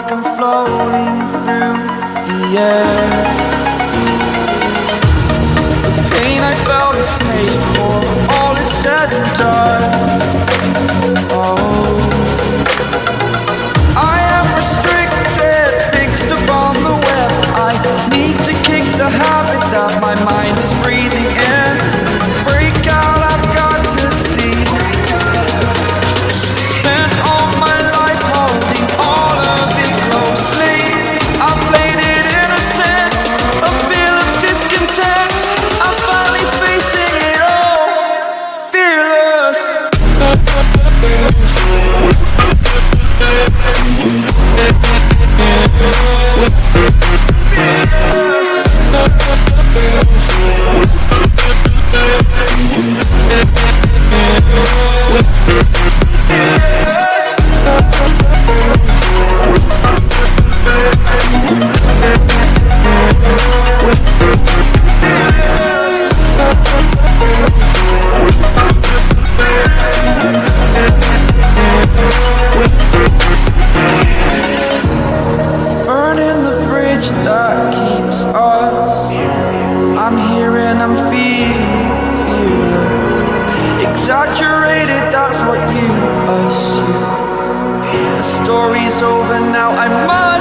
like I'm floating through the air. The pain I felt is paid for, all is said and done. Oh, I am restricted, fixed upon the web. I need to kick the habit that my mind is breathing in. Break out, I've got to see. Spent all my life holding all of it closely. I played it innocent, a feel of discontent. I'm finally facing it all, fearless. Burning the bridge that keeps us. I'm here and I'm feeling fearless. Exaggerated, that's what you assume. The story's over now, I must